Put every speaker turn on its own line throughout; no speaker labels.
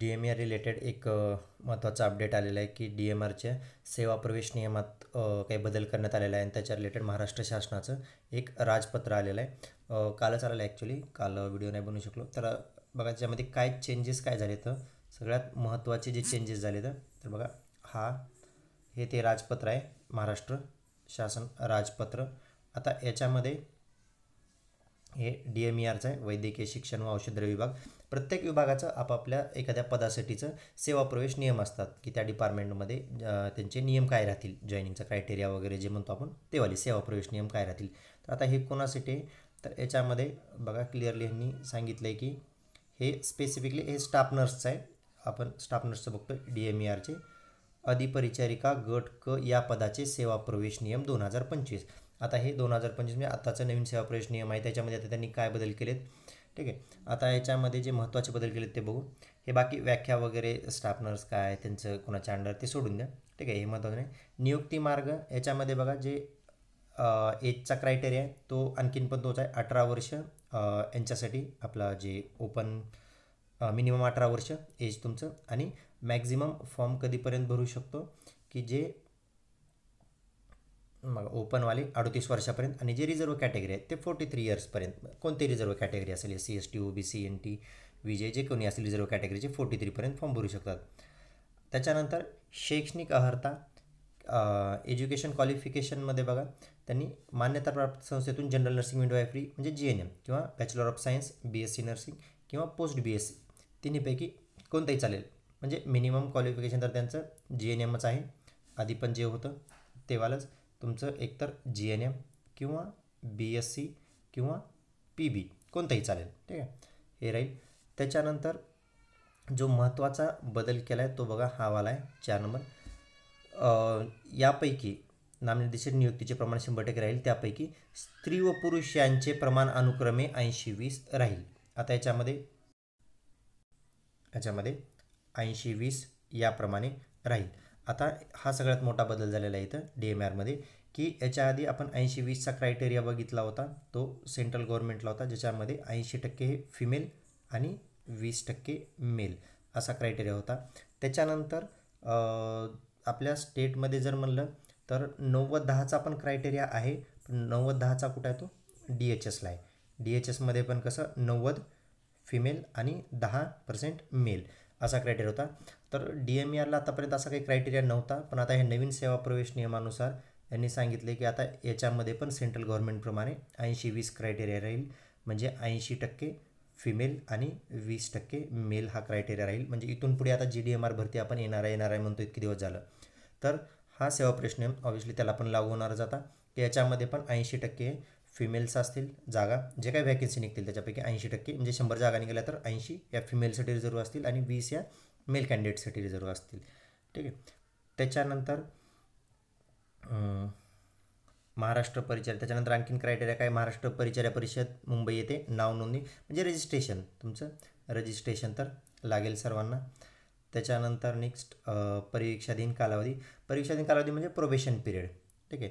Related एक महत्त्वाचा update आलेला आहे की DMRच्या सेवा प्रवेश नियमात काही बदल करण्यात आलेला आहे आणि त्याच्या रिलेटेड महाराष्ट्र शासनाचं एक राजपत्र आलेलं आहे. कालच आलेलं आहे ॲक्च्युली, काल व्हिडिओ नाही बनवू शकलो. तर बघा त्याच्यामध्ये काय चेंजेस काय झाले, तर सगळ्यात महत्त्वाचे जे चेंजेस झाले तर बघा हे ते राजपत्र आहे, महाराष्ट्र शासन राजपत्र. आता याच्यामध्ये हे DMERचं आहे, वैद्यकीय शिक्षण व औषधद्रव्य विभाग. प्रत्येक विभागाचं आपापल्या एखाद्या पदासाठीचं सेवा प्रवेश नियम असतात की त्या डिपार्टमेंटमध्ये त्यांचे नियम काय राहतील, जॉईनिंगचा क्रायटेरिया वगैरे जे म्हणतो आपण तेवाले सेवा प्रवेश नियम काय राहतील. तर आता हे कोणासाठी आहे, तर याच्यामध्ये बघा क्लिअरली यांनी सांगितलं आहे की हे स्पेसिफिकली हे स्टाफ नर्सचं आहे. आपण स्टाफ नर्सचं बघतो DMERचे अधिपरिचारिका गट क या पदाचे सेवा प्रवेश नियम 2025. आता हे 2025 म्हणजे आताचं नवीन सेवा प्रवेश नियम आहे, त्याच्यामध्ये आता त्यांनी काय बदल केलेत. ठीक आहे, आता याच्यामध्ये जे महत्त्वाचे बदल केलेत ते बघू. हे बाकी व्याख्या वगैरे स्टाफ नर्स काय त्यांचं कोणाच्या अंडर ते सोडून द्या. ठीक आहे, हे महत्त्वाचं नाही. नियुक्ती मार्ग याच्यामध्ये बघा जे एजचा क्रायटेरिया आहे तो आणखीन पण तोच आहे, 18 वर्ष यांच्यासाठी आपला जे ओपन मिनिमम 18 वर्ष एज तुमचं, आणि मॅक्झिमम फॉर्म कधीपर्यंत भरू शकतो की जे मग ओपनवाले 38 वर्षापर्यंत, आणि जे रिझर्व कॅटेगरी आहे ते 43 इयर्सपर्यंत. कोणती रिझर्व कॅटेगरी असेल, SC ST OBC NT VJ जे कोणी असेल रिझर्व कॅटेगरीचे 43पर्यंत फॉर्म भरू शकतात. त्याच्यानंतर शैक्षणिक अर्हता एज्युकेशन क्वालिफिकेशनमध्ये बघा त्यांनी मान्यताप्राप्त संस्थेतून जनरल नर्सिंग मिडवायफरी म्हणजे GNM किंवा bachelor of science BSc nursing किंवा पोस्ट BSc तिन्हीपैकी कोणतंही चालेल. म्हणजे मिनिमम क्वालिफिकेशन तर त्यांचं GNMच आहे, आधी पण जे होतं तेवालंच तुमचं एकतर GNM किंवा BSc किंवा PB कोणतंही चालेल. ठीक आहे, हे राहील. त्याच्यानंतर जो महत्त्वाचा बदल केला आहे तो बघा हा वाला आहे 4 नंबर. यापैकी नामनिर्देशित नियुक्तीचे प्रमाण 100% राहील, त्यापैकी स्त्री व पुरुष यांचे प्रमाण अनुक्रमे 80-20 राहील. आता याच्यामध्ये 80-20 याप्रमाणे राहील. आता हा सगळ्यात मोठा बदल झालेला आहे इथं DMRमध्ये की याच्या आधी आपण 80-20चा क्रायटेरिया बघितला होता, तो सेंट्रल गव्हर्नमेंटला होता, ज्याच्यामध्ये 80% हे फिमेल आणि 20% मेल असा क्रायटेरिया होता. त्याच्यानंतर आपल्या स्टेटमध्ये जर म्हणलं तर 90-10चा पण क्रायटेरिया आहे, पण 90-10चा कुठं आहे तो DHSला आहे. DHSमध्ये पण कसं 90 फिमेल आणि 10% मेल असा क्रायटेरिया होता. तर DMERला आतापर्यंत असा काही क्रायटेरिया नव्हता, पण आता हे नवीन सेवा प्रवेश नियमानुसार यांनी सांगितले की आता याच्यामध्ये पण सेंट्रल गव्हर्नमेंटप्रमाणे 80-20 क्रायटेरिया राहील. म्हणजे 80% फिमेल आणि 20% मेल हा क्रायटेरिया राहील. म्हणजे इथून पुढे आता DMR भरती आपण येणार आहे म्हणतो इतके दिवस झालं, तर हा सेवा प्रवेश नियम ऑब्व्हियसली त्याला पण लागू होणारच आता, की याच्यामध्ये पण 80% फिमेल्स असतील जागा, जे काही व्हॅकन्सी निघतील त्याच्यापैकी 80% म्हणजे 100 जागा निघाल्या तर 80 या फिमेलसाठी रिझर्व असतील आणि 20 या मेल कॅन्डिडेटसाठी रिझर्व असतील. ठीक आहे, त्याच्यानंतर महाराष्ट्र परिचर्या, त्याच्यानंतर आणखीन क्रायटेरिया काय, महाराष्ट्र परिचर्या परिषद मुंबई येथे नाव नोंदणी म्हणजे रजिस्ट्रेशन, तुमचं रजिस्ट्रेशन तर लागेल सर्वांना. त्याच्यानंतर नेक्स्ट परीक्षाधीन कालावधी म्हणजे प्रोबेशन पिरियड. ठीक आहे,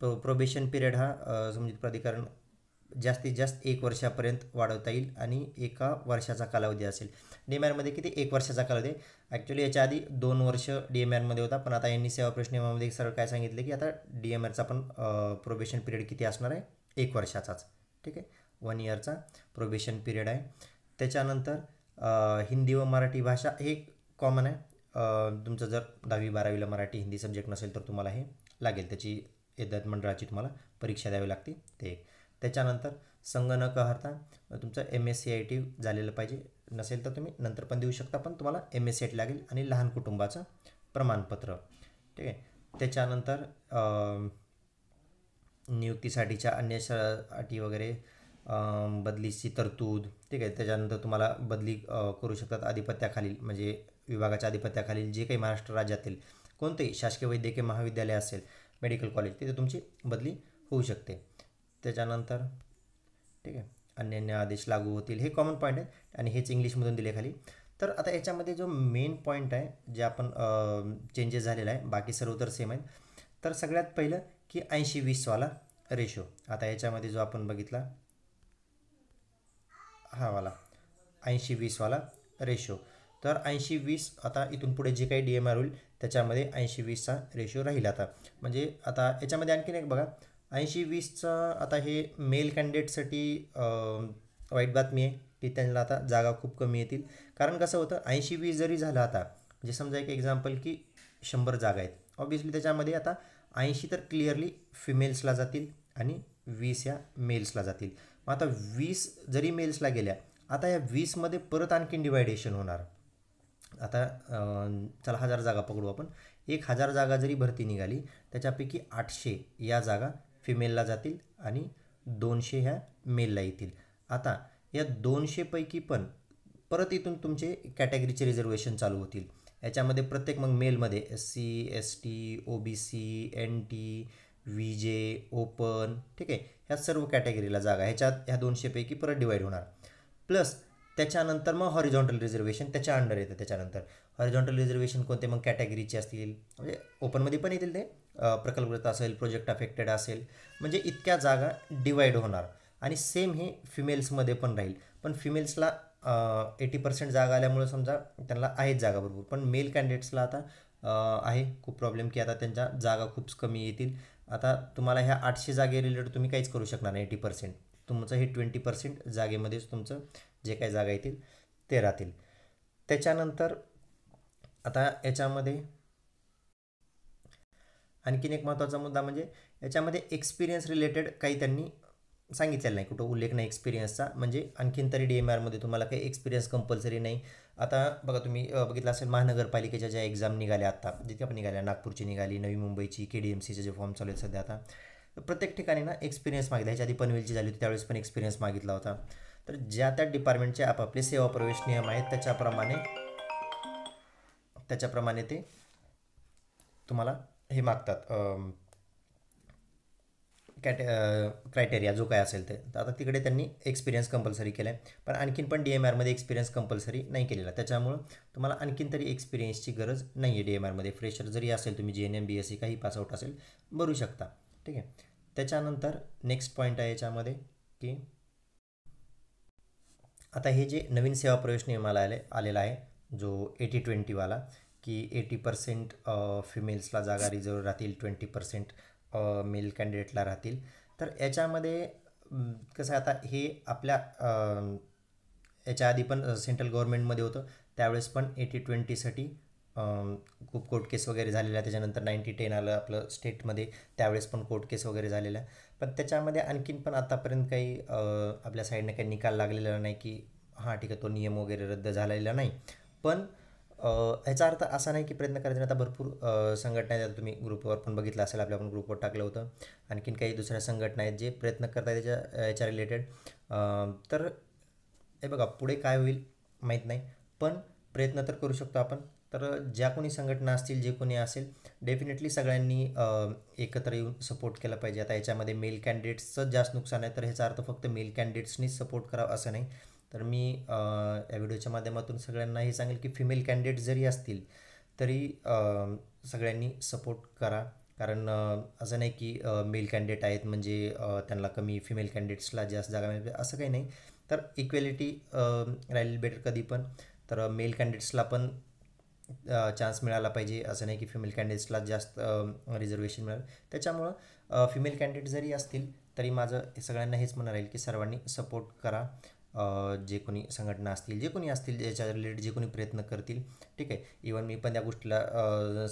प्रोबेशन पिरियड हा संबंधित प्राधिकरण जास्तीत जास्त 1 वर्षापर्यंत वाढवता येईल आणि 1 वर्षाचा कालावधी असेल. DMRमध्ये किती 1 वर्षाचा कालावधी. ॲक्च्युली याच्या आधी 2 वर्ष DMRमध्ये होता, पण आता यांनी सेवा प्रवेश नियमामध्ये सरळ काय सांगितले की आता DMRचा पण प्रोबेशन पिरियड किती असणार आहे, 1 वर्षाचाच. ठीक आहे, 1 इयरचा प्रोबेशन पिरियड आहे. त्याच्यानंतर हिंदी व मराठी भाषा हे कॉमन आहे. तुमचं जर 10वी-12वीला मराठी हिंदी सब्जेक्ट नसेल तर तुम्हाला हे लागेल, त्याची विद्यार्थी मंडळाची तुम्हाला परीक्षा द्यावी लागते ते. त्याच्यानंतर संगणक अर्हता तुमचं MSc IIT झालेलं पाहिजे, नसेल तर तुम्ही नंतर पण देऊ शकता, पण तुम्हाला MSc IIT लागेल, आणि लहान कुटुंबाचं प्रमाणपत्र. ठीक आहे, त्याच्यानंतर नियुक्तीसाठीच्या अन्य अटी वगैरे, बदलीची तरतूद. ठीक आहे, त्याच्यानंतर तुम्हाला बदली करू शकतात आधिपत्याखालील, म्हणजे विभागाच्या आधिपत्याखालील जे काही महाराष्ट्र राज्यातील कोणतेही शासकीय वैद्यकीय महाविद्यालय असेल, मेडिकल कॉलेज, तिथे तुमची बदली होऊ शकते. त्याच्यानंतर ठीक आहे, अन्य आदेश लागू होतील, हे कॉमन पॉईंट आहे आणि हेच इंग्लिशमधून दिले खाली. तर आता याच्यामध्ये जो मेन पॉईंट आहे जे आपण चेंजेस झालेला आहे, बाकी सर्व तर सेम आहेत. तर सगळ्यात पहिलं की 80-20 वाला रेशो. आता याच्यामध्ये जो आपण बघितला हा वाला 80-20 वाला रेशो, तर 80-20 आता इथून पुढे जे काही DMR होईल त्याच्यामध्ये 80-20चा रेशो राहील आता. म्हणजे आता याच्यामध्ये आणखीन एक बघा, 80-20चा आता हे मेल कॅन्डिडेटसाठी वाईट बातमी आहे की त्यांना आता जागा खूप कमी येतील. कारण कसं होतं, 80-20 जरी झालं आता, म्हणजे समजा एक एक्झाम्पल की 100 जागा आहेत, ऑब्व्हियसली त्याच्यामध्ये आता 80 तर क्लिअरली फिमेल्सला जातील आणि 20 या मेल्सला जातील. मग आता 20 जरी मेल्सला गेल्या, आता या 20मध्ये परत आणखीन डिवायडेशन होणार. आता चला 1000 जागा पकडू आपण. 1000 जागा जरी भरती निघाली, त्याच्यापैकी 800 या जागा फिमेलला जातील आणि 200 ह्या मेलला येतील. आता या 200 पैकी पण परत इथून तुमचे कॅटेगरीचे रिझर्वेशन चालू होतील. याच्यामध्ये प्रत्येक मग मेलमध्ये SC ST OBC NT VJ open, ठीक आहे, ह्या सर्व कॅटेगरीला जागा ह्याच्यात ह्या 200 पैकी परत डिवाईड होणार. प्लस त्याच्यानंतर मग हॉरिझॉन्टल रिझर्वेशन त्याच्या अंडर येतं. त्याच्यानंतर हॉरिझॉन्टल रिझर्वेशन कोणते मग कॅटेगरीचे असतील, म्हणजे ओपनमध्ये पण येतील ते, प्रकल्पग्रस्त असेल, प्रोजेक्ट अफेक्टेड असेल, म्हणजे इतक्या जागा डिवाईड होणार. आणि सेम हे फिमेल्समध्ये पण राहील. पण फिमेल्सला 80% जागा आल्यामुळे समजा त्यांना आहेत जागा भरपूर, पण मेल कॅन्डिडेट्सला आता आहे खूप प्रॉब्लेम की आता त्यांच्या जागा खूप कमी येतील. आता तुम्हाला ह्या 800 जागे रिलेटेड तुम्ही काहीच करू शकणार नाही. 80% तुमचं हे 20% जागेमध्येच तुमचं जे काही जागा येतील ते राहतील. त्याच्यानंतर आता याच्यामध्ये आणखीन एक महत्त्वाचा मुद्दा म्हणजे याच्यामध्ये एक्सपिरियन्स रिलेटेड काही त्यांनी सांगितलेलं नाही, कुठं उल्लेख नाही एक्सपिरियन्सचा. म्हणजे आणखीन तरी DMRमध्ये तुम्हाला काही एक्सपिरियन्स कंपल्सरी नाही. आता बघा, तुम्ही बघितलं असेल महानगरपालिकेच्या ज्या एक्झाम निघाल्या आता, जितक्या पण निघाल्या, नागपूरची निघाली, नवी मुंबईची, KDMCचे जे फॉर्म चालू आहेत सध्या आता, तर प्रत्येक ठिकाणी ना एक्सपिरियन्स मागितला. ह्याच्या आधी पनवेलची झाली होती त्यावेळेस पण एक्सपिरियन्स मागितला होता. तर ज्या त्या डिपार्टमेंटचे आपापले सेवा प्रवेश नियम आहेत त्याच्याप्रमाणे ते तुम्हाला हे मागतात, क्रायटेरिया जो काय असेल ते. तर आता तिकडे त्यांनी एक्सपिरियन्स कंपल्सरी केला आहे, पण आणखीन पण DMRमध्ये एक्सपिरियन्स कंपल्सरी नाही केलेला. त्याच्यामुळं तुम्हाला आणखीन तरी एक्सपिरियन्सची गरज नाही आहे DMRमध्ये. फ्रेशर जरी असेल, तुम्ही GNM BSc काही पासआउट असेल, भरू शकता, ठीक आहे. त्याच्यानंतर नेक्स्ट पॉईंट आहे याच्यामध्ये की आता हे जे नवीन सेवा प्रवेश नियम आलेला आहे, जो 80-20वाला, की 80% फिमेल्सला जागा रिझर्व राहतील, 20% मेल कॅन्डिडेटला राहतील. तर याच्यामध्ये कसं आहे, आता हे आपल्या याच्या आधी पण सेंट्रल गव्हर्नमेंटमध्ये होतं, त्यावेळेस पण 80-20साठी खूप कोर्ट केस वगैरे झालेल्या. त्याच्यानंतर 90-10 आलं आपलं स्टेटमध्ये, त्यावेळेस पण कोर्ट केस वगैरे झालेल्या. पण त्याच्यामध्ये आणखीन पण आतापर्यंत काही आपल्या साईडने काही निकाल लागलेला नाही की हां ठीक आहे तो नियम वगैरे रद्द झालेला नाही. पण ह्याचा अर्थ असा नाही की प्रयत्न करायचे नाही. आता भरपूर संघटना आहेत, तुम्ही ग्रुपवर पण बघितलं असेल, आपल्या पण ग्रुपवर टाकलं होतं. आणखीन काही दुसऱ्या संघटना आहेत जे प्रयत्न करत आहेत याच्या रिलेटेड. तर हे बघा, पुढे काय होईल माहीत नाही, पण प्रयत्न तर करू शकतो आपण. तर ज्या कोणी संघटना असतील, जे कोणी असेल, डेफिनेटली सगळ्यांनी एकत्र येऊन सपोर्ट केला पाहिजे. आता याच्यामध्ये मेल कॅन्डिडेट्सचं जास्त नुकसान आहे, तर ह्याचा अर्थ फक्त मेल कॅन्डिडेट्सनीच सपोर्ट करावा असं नाही. तर मी या व्हिडिओच्या माध्यमातून सगळ्यांना हे सांगेल की फिमेल कॅन्डिडेट्स जरी असतील तरी सगळ्यांनी सपोर्ट करा. कारण असं नाही की मेल कॅन्डिडेट आहेत म्हणजे त्यांना कमी, फिमेल कॅन्डिडेट्सला जास्त जागा मिळते असं काही नाही. तर इक्वेलिटी राहील बेटर कधी पण. तर मेल कॅन्डिडेट्सला पण चान्स मिळाला पाहिजे, असं नाही की फिमेल कॅन्डिडेट्सला जास्त रिझर्वेशन मिळेल. त्याच्यामुळं फिमेल कॅन्डिडेट जरी असतील तरी माझं सगळ्यांना हेच म्हणणं राहील की सर्वांनी सपोर्ट करा. जे कोणी संघटना असतील, जे कोणी असतील, याच्या रिलेटेड जे कोणी प्रयत्न करतील, ठीक आहे. इवन मी पण त्या गोष्टीला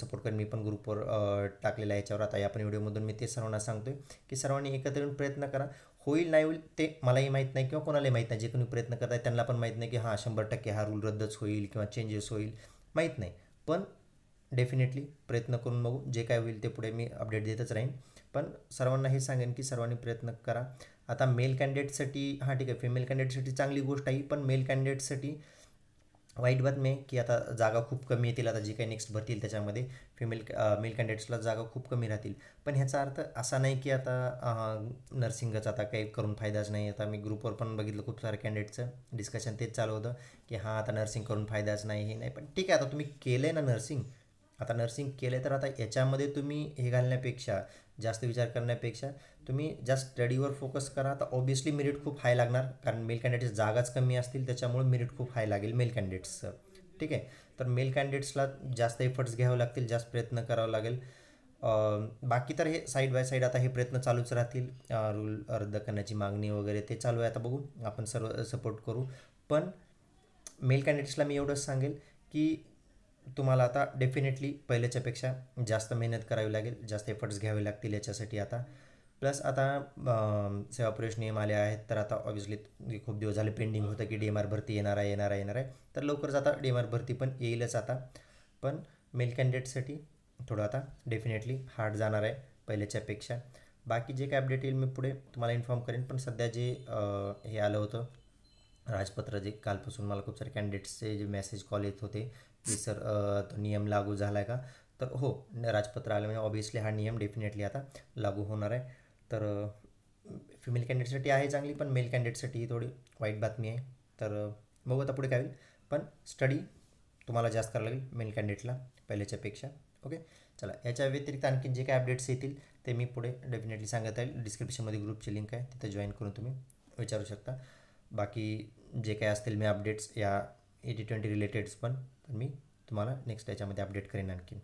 सपोर्ट करेन. मी पण ग्रुपवर टाकलेलं आहे याच्यावर. आता या पण व्हिडिओमधून मी ते सर्वांना सांगतो आहे की सर्वांनी एकत्र येऊन प्रयत्न करा. होईल नाही होईल ते मलाही माहीत नाही किंवा कोणालाही माहीत नाही. जे कोणी प्रयत्न करत आहे त्यांना पण माहीत नाही की हां 100% हा रूल रद्दच होईल किंवा चेंजेस होईल, माहीत नाही. पण डेफिनेटली प्रयत्न करून बघू, जे काय होईल ते पुढे मी अपडेट देतच राहीन. पण सर्वांना हे सांगेन की सर्वांनी प्रयत्न करा. आता मेल कॅन्डिडेटसाठी हां ठीक आहे, फिमेल कॅन्डिडेटसाठी चांगली गोष्ट आहे, पण मेल कॅन्डिडेटसाठी वाईट बातमी आहे की आता जागा खूप कमी येतील. आता जी काही नेक्स्ट भरतील त्याच्यामध्ये मेल कॅन्डिडेट्सला जागा खूप कमी राहतील. पण ह्याचा अर्थ असा नाही की आता नर्सिंगच आता काही करून फायदाच नाही. आता मी ग्रुपवर पण बघितलं खूप साऱ्या कॅन्डिडेटचं डिस्कशन तेच चालू होतं की हां आता नर्सिंग करून फायदाच नाही, हे नाही. पण ठीक आहे, आता तुम्ही केलं आहे ना नर्सिंग, आता नर्सिंग केलं तर आता याच्यामध्ये तुम्ही हे घालण्यापेक्षा, जास्त विचार करण्यापेक्षा तुम्ही जास्त स्टडीवर फोकस करा. आता ऑब्व्हियसली मेरिट खूप हाय लागणार, कारण मेल कॅन्डिडेट्स जागाच कमी असतील, त्याच्यामुळे मेरिट खूप हाय लागेल मेल कॅन्डिडेट्सचं. ठीक आहे. तर मेल कॅन्डिडेट्सला जास्त एफर्ट्स घ्यावे लागतील, जास्त प्रयत्न करावा लागेल. बाकी तर हे साईड बाय साईड आता हे प्रयत्न चालूच राहतील. रूल रद्द करण्याची मागणी वगैरे ते चालू आहे. आता बघू, आपण सर्व सपोर्ट करू. पण मेल कॅन्डिडेट्सला मी एवढंच सांगेल की तुम्हाला आता डेफिनेटली पहिल्याच्यापेक्षा जास्त मेहनत करावी लागेल, जास्त एफर्ट्स घ्यावे लागतील याच्यासाठी आता. प्लस आता सेवा प्रवेश नियम आले आहेत, तर आता ऑब्व्हियसली खूप दिवस झाले पेंडिंग होतं की DMR भरती येणार आहे येणार आहे येणार आहे. तर लवकरच आता DMR भरती पण येईलच आता. पण मेल कॅन्डिडेटसाठी थोडं आता डेफिनेटली हार्ड जाणार आहे पहिल्याच्यापेक्षा. बाकी जे काय अपडेट येईल मी पुढे तुम्हाला इन्फॉर्म करेन. पण सध्या जे हे आलं होतं राजपत्र, जे कालपासून मला खूप सारे कॅन्डिडेट्सचे जे मेसेज कॉल येत होते की सर तो नियम लागू झाला आहे का, तर हो, राजपत्र आलं म्हणजे ऑब्व्हियसली हा नियम डेफिनेटली आता लागू होणार आहे. तर फिमेल कॅन्डिडेटसाठी आहे चांगली, पण मेल कॅन्डिडेटसाठी ही थोडी वाईट बातमी आहे. तर बघू आता पुढे काय होईल. पण स्टडी तुम्हाला जास्त करावं लागेल मेल कॅन्डिडेटला पहिल्याच्यापेक्षा. ओके, चला. याच्या व्यतिरिक्त आणखी जे काही अपडेट्स येतील ते मी पुढे डेफिनेटली सांगत आहे. डिस्क्रिप्शनमध्ये ग्रुपची लिंक आहे, तिथे जॉईन करून तुम्ही विचारू शकता. बाकी जे काही असतील मी अपडेट्स या 80-20 रिलेटेड्स पण, तर मी तुम्हाला नेक्स्ट याच्यामध्ये अपडेट करेन आणखी.